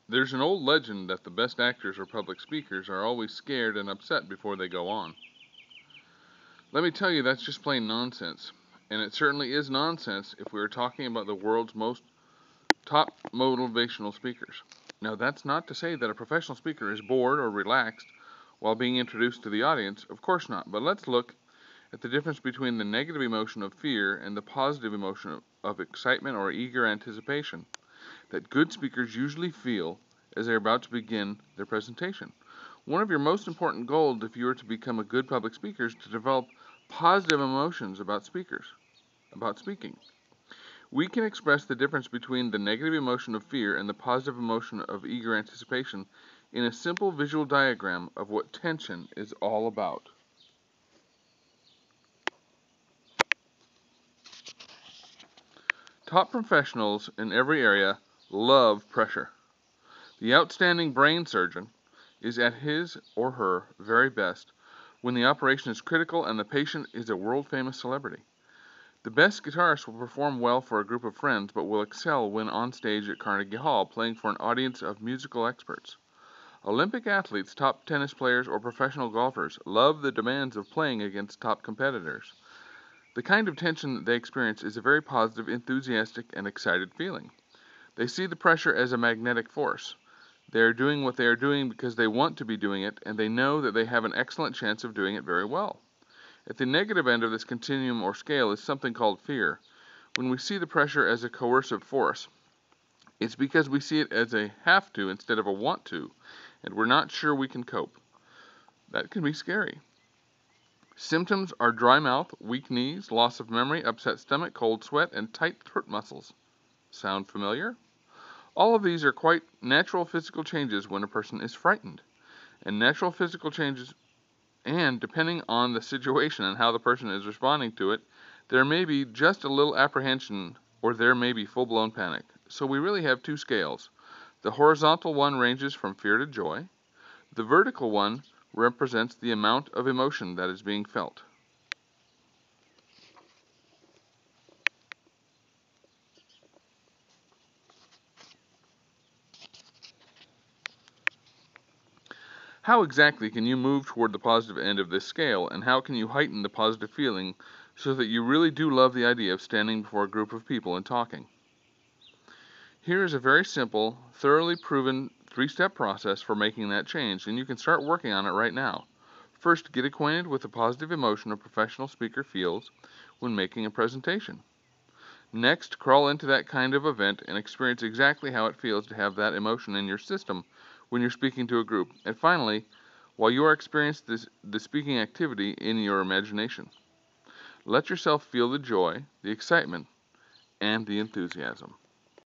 There's an old legend that the best actors or public speakers are always scared and upset before they go on. Let me tell you, that's just plain nonsense. And it certainly is nonsense if we are talking about the world's most top motivational speakers. Now, that's not to say that a professional speaker is bored or relaxed while being introduced to the audience. Of course not. But let's look at the difference between the negative emotion of fear and the positive emotion of excitement or eager anticipation that good speakers usually feel as they're about to begin their presentation. One of your most important goals if you are to become a good public speaker is to develop positive emotions about speaking. We can express the difference between the negative emotion of fear and the positive emotion of eager anticipation in a simple visual diagram of what tension is all about. Top professionals in every area love pressure. The outstanding brain surgeon is at his or her very best when the operation is critical and the patient is a world-famous celebrity. The best guitarist will perform well for a group of friends, but will excel when on stage at Carnegie Hall playing for an audience of musical experts. Olympic athletes, top tennis players, or professional golfers love the demands of playing against top competitors. The kind of tension they experience is a very positive, enthusiastic, and excited feeling. They see the pressure as a magnetic force. They are doing what they are doing because they want to be doing it, and they know that they have an excellent chance of doing it very well. At the negative end of this continuum or scale is something called fear. When we see the pressure as a coercive force, it's because we see it as a have to instead of a want to, and we're not sure we can cope. That can be scary. Symptoms are dry mouth, weak knees, loss of memory, upset stomach, cold sweat, and tight throat muscles. Sound familiar? All of these are quite natural physical changes when a person is frightened. And natural physical changes, and depending on the situation and how the person is responding to it, there may be just a little apprehension or there may be full-blown panic. So we really have two scales. The horizontal one ranges from fear to joy. The vertical one represents the amount of emotion that is being felt. How exactly can you move toward the positive end of this scale, and how can you heighten the positive feeling so that you really do love the idea of standing before a group of people and talking? Here is a very simple, thoroughly proven 3-step process for making that change, and you can start working on it right now. First, get acquainted with the positive emotion a professional speaker feels when making a presentation. Next, crawl into that kind of event and experience exactly how it feels to have that emotion in your system when you're speaking to a group. And finally, while you are experiencing the speaking activity in your imagination, let yourself feel the joy, the excitement, and the enthusiasm.